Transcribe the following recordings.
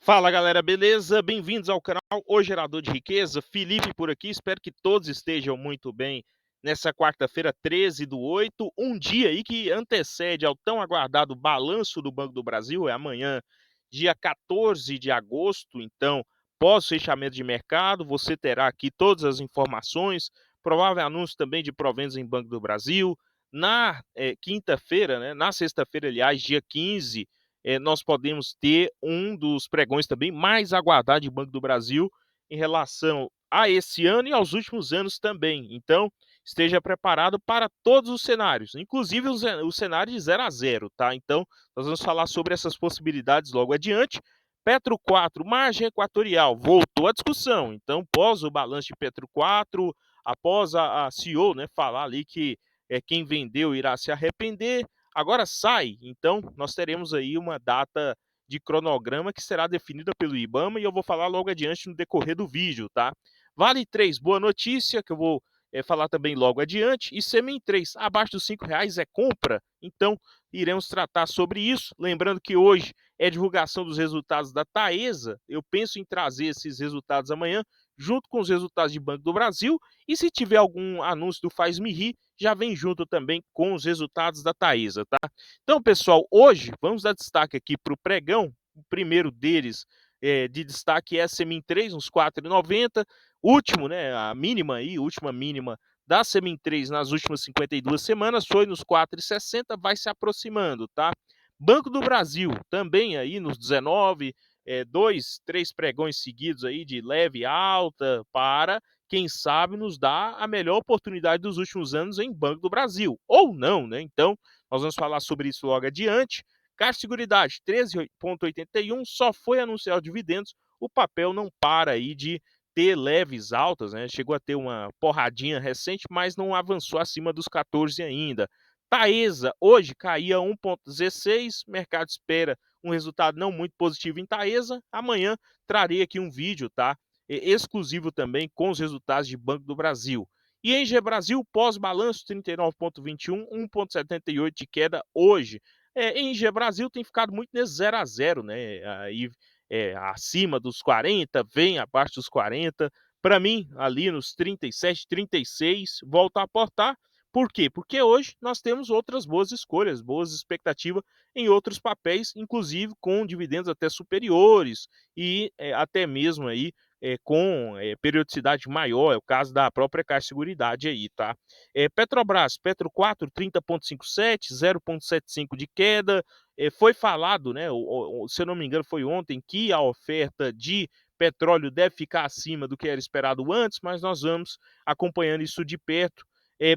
Fala galera, beleza? Bem-vindos ao canal O Gerador de Riqueza. Felipe por aqui, espero que todos estejam muito bem nessa quarta-feira, 13/8, um dia aí que antecede ao tão aguardado balanço do Banco do Brasil, é amanhã, dia 14 de agosto. Então, pós fechamento de mercado, você terá aqui todas as informações, provável anúncio também de proventos em Banco do Brasil. Na quinta-feira, né, na sexta-feira, aliás, dia 15, nós podemos ter um dos pregões também mais aguardados de Banco do Brasil em relação a esse ano e aos últimos anos também. Então, esteja preparado para todos os cenários, inclusive o cenário de 0 a 0, tá? Então, nós vamos falar sobre essas possibilidades logo adiante. Petro 4, margem equatorial, voltou à discussão. Então, após o balanço de Petro 4, após a CEO, né, falar ali que quem vendeu irá se arrepender, agora sai. Então, nós teremos aí uma data de cronograma que será definida pelo IBAMA e eu vou falar logo adiante no decorrer do vídeo, tá? Vale 3, boa notícia, que eu vou falar também logo adiante. E Semin 3, abaixo dos R$ 5 é compra, então iremos tratar sobre isso. Lembrando que hoje é divulgação dos resultados da Taesa, eu penso em trazer esses resultados amanhã, junto com os resultados de Banco do Brasil, e se tiver algum anúncio do Faz-me Rir, já vem junto também com os resultados da Taesa, tá? Então, pessoal, hoje vamos dar destaque aqui para o pregão. O primeiro deles de destaque é a Semin 3, uns 4,90. Último, né, a mínima aí, última mínima da Semin 3 nas últimas 52 semanas foi nos 4,60, vai se aproximando, tá? Banco do Brasil também aí nos 19, dois, três pregões seguidos aí de leve alta para quem sabe nos dá a melhor oportunidade dos últimos anos em Banco do Brasil, ou não, né? Então, nós vamos falar sobre isso logo adiante. Caixa Seguridade, 13,81, só foi anunciado dividendos, o papel não para aí de ter leves altas, né? Chegou a ter uma porradinha recente, mas não avançou acima dos 14 ainda. Taesa, hoje caía 1,16, mercado espera um resultado não muito positivo em Taesa. Amanhã trarei aqui um vídeo, tá? Exclusivo também com os resultados de Banco do Brasil. E em Brasil, pós-balanço, 39,21, 1,78 de queda hoje. Em Brasil tem ficado muito nesse 0 a 0, né? Aí acima dos 40, vem abaixo dos 40. Para mim, ali nos 37, 36, volta a aportar. Por quê? Porque hoje nós temos outras boas escolhas, boas expectativas em outros papéis, inclusive com dividendos até superiores e até mesmo aí com periodicidade maior, é o caso da própria Caixa Seguridade aí, tá? Petrobras, Petro 4, 30,57, 0,75 de queda. Foi falado, né, se eu não me engano foi ontem, que a oferta de petróleo deve ficar acima do que era esperado antes, mas nós vamos acompanhando isso de perto.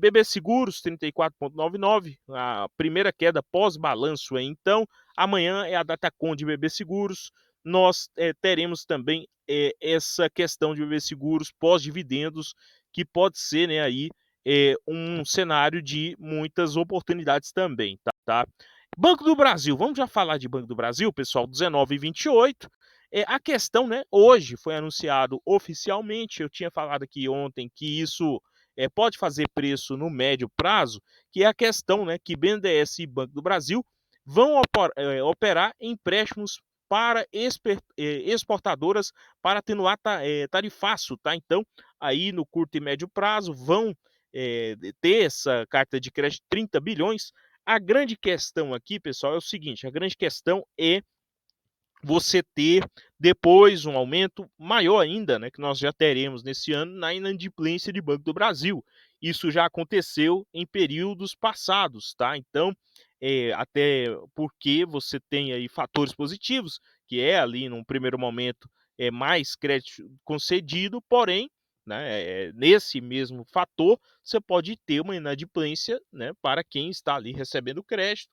BB Seguros, 34,99, a primeira queda pós-balanço. Então, amanhã é a Datacom de BB Seguros. Nós teremos também essa questão de BB Seguros pós-dividendos, que pode ser, né, aí, um cenário de muitas oportunidades também, tá? Banco do Brasil, vamos já falar de Banco do Brasil, pessoal, 19,28. A questão, né, hoje foi anunciado oficialmente, eu tinha falado aqui ontem que isso pode fazer preço no médio prazo, que é a questão, né, que BNDES e Banco do Brasil vão operar empréstimos para exportadoras para atenuar tarifaço, tá? Então, aí no curto e médio prazo vão ter essa carta de crédito 30 bilhões. A grande questão aqui, pessoal, é o seguinte: a grande questão é você ter depois um aumento maior ainda, né, que nós já teremos nesse ano na inadimplência de Banco do Brasil. Isso já aconteceu em períodos passados, tá? Então, até porque você tem aí fatores positivos, que é ali num primeiro momento mais crédito concedido, porém, né, nesse mesmo fator, você pode ter uma inadimplência, né, para quem está ali recebendo crédito,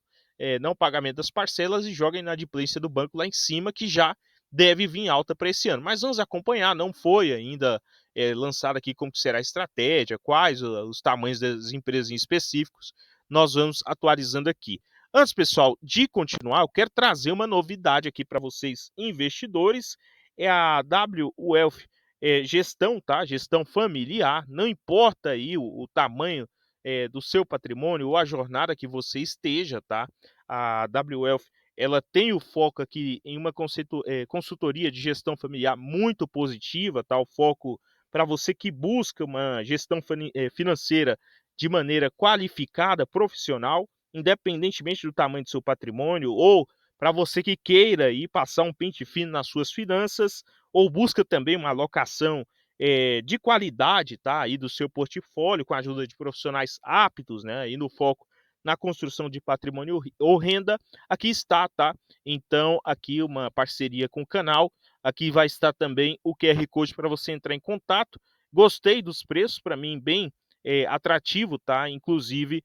não pagamento das parcelas e joga a inadimplência do banco lá em cima, que já deve vir alta para esse ano. Mas vamos acompanhar, não foi ainda lançado aqui como que será a estratégia, quais os tamanhos das empresas em específicos, nós vamos atualizando aqui. Antes, pessoal, de continuar, eu quero trazer uma novidade aqui para vocês, investidores, é a W Wealth Gestão, tá? Gestão familiar, não importa aí o tamanho do seu patrimônio ou a jornada que você esteja, tá? A Wealth ela tem o foco aqui em uma consultoria de gestão familiar muito positiva, tá, o foco para você que busca uma gestão financeira de maneira qualificada, profissional, independentemente do tamanho do seu patrimônio, ou para você que queira ir passar um pente fino nas suas finanças, ou busca também uma alocação, de qualidade, tá, aí do seu portfólio com a ajuda de profissionais aptos, né, e no foco na construção de patrimônio ou renda, aqui está, tá. Então aqui uma parceria com o canal, aqui vai estar também o QR Code para você entrar em contato. Gostei dos preços, para mim bem, atrativo, tá, inclusive,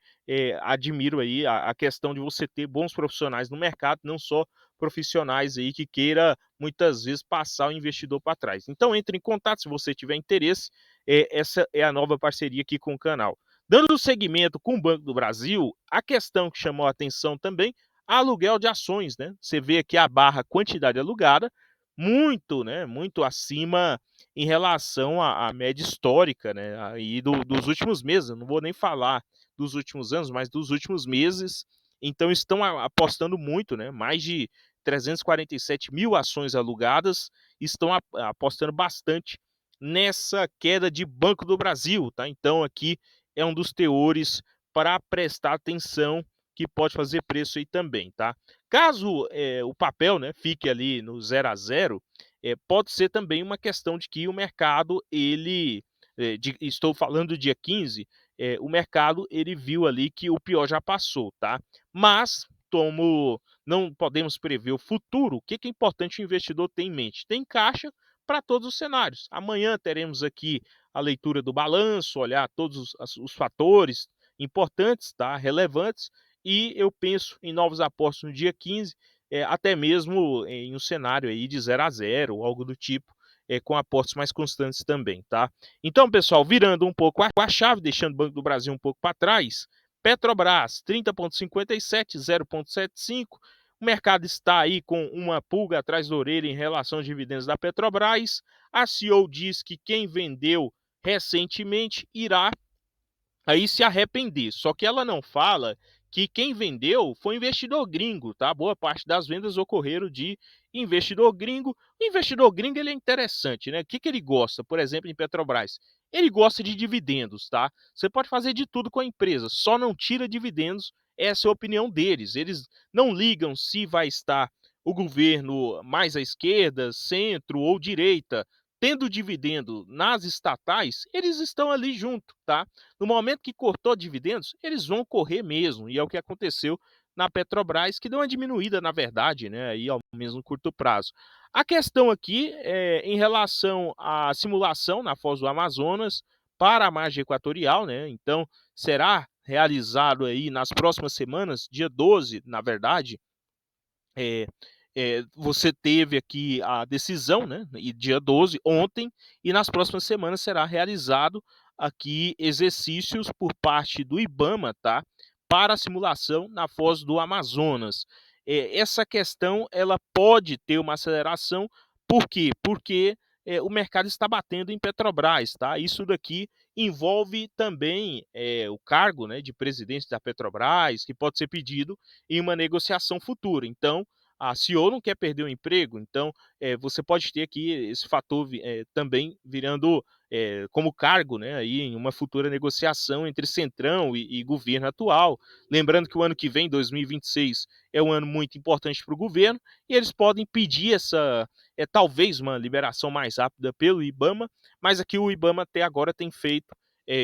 admiro aí a questão de você ter bons profissionais no mercado, não só profissionais aí que queira muitas vezes passar o investidor para trás. Então entre em contato se você tiver interesse, essa é a nova parceria aqui com o canal. Dando seguimento com o Banco do Brasil, a questão que chamou a atenção também, aluguel de ações, né? Você vê aqui a barra quantidade alugada, muito, né, muito acima em relação à média histórica, né, aí dos últimos meses, eu não vou nem falar dos últimos anos, mas dos últimos meses. Então estão apostando muito, né, mais de 347.000 ações alugadas, estão apostando bastante nessa queda de Banco do Brasil, tá. Então aqui é um dos teores para prestar atenção, que pode fazer preço aí também, tá. Caso, o papel, né, fique ali no zero a zero, pode ser também uma questão de que o mercado ele, estou falando do dia 15, o mercado ele viu ali que o pior já passou, tá. Mas, como não podemos prever o futuro, o que que é importante o investidor ter em mente? Tem caixa para todos os cenários. Amanhã teremos aqui a leitura do balanço, olhar todos os fatores importantes, tá, relevantes, e eu penso em novos aportes no dia 15, até mesmo em um cenário aí de zero a zero ou algo do tipo, com aportes mais constantes também, tá. Então pessoal, virando um pouco a chave, deixando o Banco do Brasil um pouco para trás, Petrobras 30,57, 0,75, o mercado está aí com uma pulga atrás da orelha em relação aos dividendos da Petrobras, a CEO diz que quem vendeu recentemente irá aí se arrepender. Só que ela não fala que quem vendeu foi investidor gringo, tá? Boa parte das vendas ocorreram de investidor gringo. O investidor gringo ele é interessante, né? O que, que ele gosta, por exemplo, em Petrobras? Ele gosta de dividendos, tá? Você pode fazer de tudo com a empresa, só não tira dividendos. Essa é a opinião deles. Eles não ligam se vai estar o governo mais à esquerda, centro ou direita, tendo dividendo nas estatais, eles estão ali junto, tá? No momento que cortou dividendos, eles vão correr mesmo, e é o que aconteceu na Petrobras, que deu uma diminuída, na verdade, né, aí ao mesmo curto prazo. A questão aqui é em relação à simulação na Foz do Amazonas para a margem equatorial, né? Então, será realizado aí nas próximas semanas, dia 12, na verdade, é, você teve aqui a decisão, né, e dia 12, ontem, e nas próximas semanas será realizado aqui exercícios por parte do IBAMA, tá, para a simulação na Foz do Amazonas. Essa questão ela pode ter uma aceleração, por quê? Porque, o mercado está batendo em Petrobras, tá. Isso daqui envolve também, o cargo, né, de presidente da Petrobras, que pode ser pedido em uma negociação futura. Então, a CEO não quer perder o emprego, então você pode ter aqui esse fator também virando como cargo, né, aí em uma futura negociação entre Centrão e governo atual. Lembrando que o ano que vem, 2026, é um ano muito importante para o governo, e eles podem pedir essa, talvez uma liberação mais rápida pelo IBAMA, mas aqui o IBAMA até agora tem feito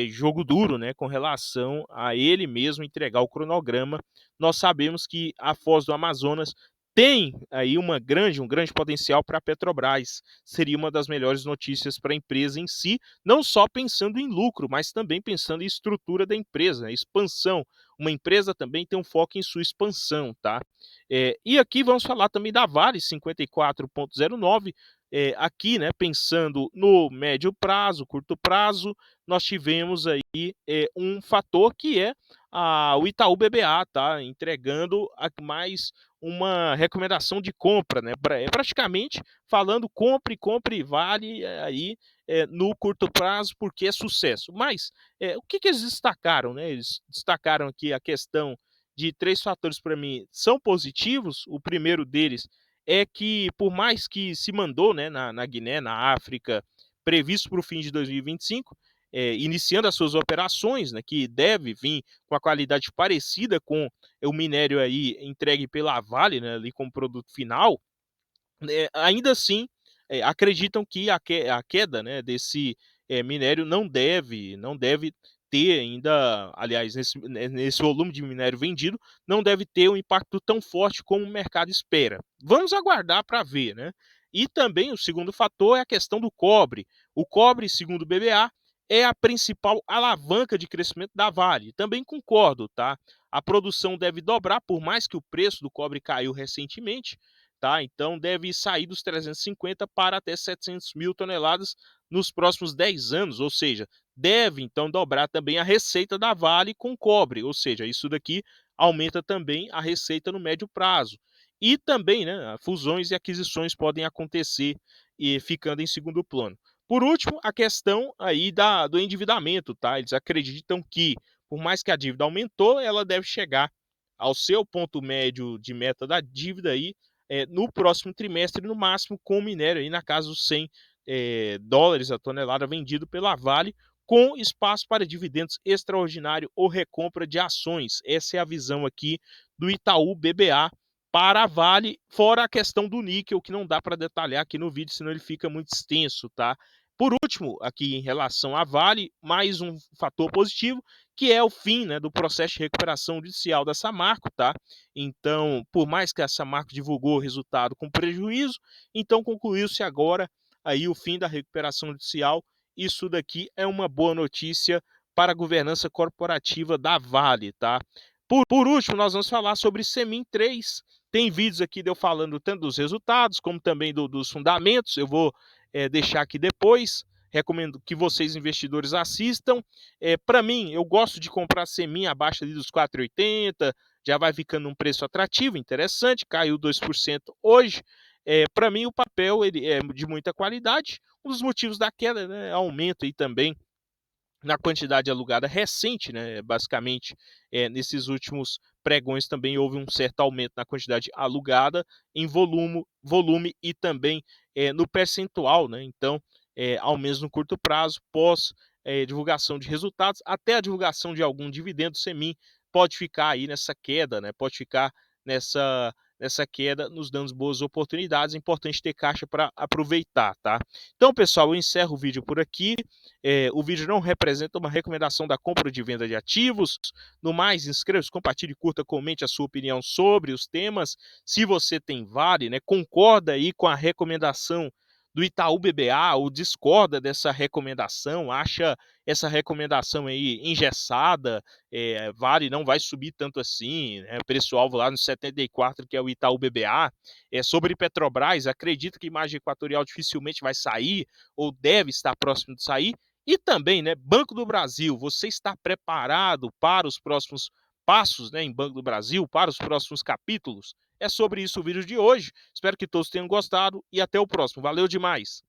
jogo duro, né, com relação a ele mesmo entregar o cronograma. Nós sabemos que a Foz do Amazonas tem aí um grande potencial para a Petrobras. Seria uma das melhores notícias para a empresa em si, não só pensando em lucro, mas também pensando em estrutura da empresa, né, expansão. Uma empresa também tem um foco em sua expansão, tá? E aqui vamos falar também da Vale 54,09. Aqui, né, pensando no médio prazo, curto prazo, nós tivemos aí um fator que é o Itaú BBA, tá? Entregando mais uma recomendação de compra, né? Praticamente falando compre Vale aí no curto prazo porque é sucesso. Mas o que, que eles destacaram, né? Eles destacaram aqui a questão de 3 fatores para mim são positivos. O primeiro deles é que, por mais que se mandou, né, na Guiné, na África, previsto para o fim de 2025, iniciando as suas operações, né, que deve vir com a qualidade parecida com o minério aí entregue pela Vale, né, ali como produto final, ainda assim, acreditam que a queda, né, desse, minério não deve ter ainda, aliás, nesse volume de minério vendido, não deve ter um impacto tão forte como o mercado espera. Vamos aguardar para ver, né. E também o segundo fator é a questão do cobre. O cobre, segundo o BBA, é a principal alavanca de crescimento da Vale. Também concordo, tá. A produção deve dobrar, por mais que o preço do cobre caiu recentemente, tá? Então deve sair dos 350 para até 700 mil toneladas nos próximos 10 anos, ou seja, deve então dobrar também a receita da Vale com cobre, ou seja, isso daqui aumenta também a receita no médio prazo. E também, né, fusões e aquisições podem acontecer e ficando em segundo plano. Por último, a questão aí do endividamento, tá? Eles acreditam que, por mais que a dívida aumentou, ela deve chegar ao seu ponto médio de meta da dívida aí no próximo trimestre, no máximo, com o minério aí na casa dos 100 dólares a tonelada vendido pela Vale, com espaço para dividendos extraordinário ou recompra de ações. Essa é a visão aqui do Itaú BBA para a Vale, fora a questão do níquel, que não dá para detalhar aqui no vídeo, senão ele fica muito extenso, tá? Por último, aqui em relação à Vale, mais um fator positivo, que é o fim, né, do processo de recuperação judicial da Samarco, tá? Então, por mais que a Samarco divulgou o resultado com prejuízo, então concluiu-se agora aí o fim da recuperação judicial. Isso daqui é uma boa notícia para a governança corporativa da Vale, tá? Por último, nós vamos falar sobre Semin 3. Tem vídeos aqui de eu falando tanto dos resultados, como também dos fundamentos. Eu vou deixar aqui depois. Recomendo que vocês, investidores, assistam. Para mim, eu gosto de comprar Semin abaixo ali dos 4,80, já vai ficando um preço atrativo, interessante, caiu 2% hoje. Para mim, o papel ele é de muita qualidade. Um dos motivos da queda, né, aumento aí também na quantidade alugada recente, né, basicamente, nesses últimos pregões também houve um certo aumento na quantidade alugada em volume e também no percentual, né? Então, ao menos no curto prazo, pós divulgação de resultados, até a divulgação de algum dividendo semin pode ficar aí nessa queda, né? Pode ficar nessa queda, nos dando boas oportunidades. É importante ter caixa para aproveitar, tá? Então, pessoal, eu encerro o vídeo por aqui. O vídeo não representa uma recomendação da compra ou de venda de ativos. No mais, inscreva-se, compartilhe, curta, comente a sua opinião sobre os temas. Se você tem Vale, né, concorda aí com a recomendação do Itaú BBA ou discorda dessa recomendação, acha essa recomendação aí engessada, Vale não vai subir tanto assim, né, preço-alvo lá no 74, que é o Itaú BBA. Sobre Petrobras, acredito que Imagem Equatorial dificilmente vai sair ou deve estar próximo de sair. E também, né, Banco do Brasil, você está preparado para os próximos passos, né, em Banco do Brasil, para os próximos capítulos? É sobre isso o vídeo de hoje. Espero que todos tenham gostado e até o próximo. Valeu demais!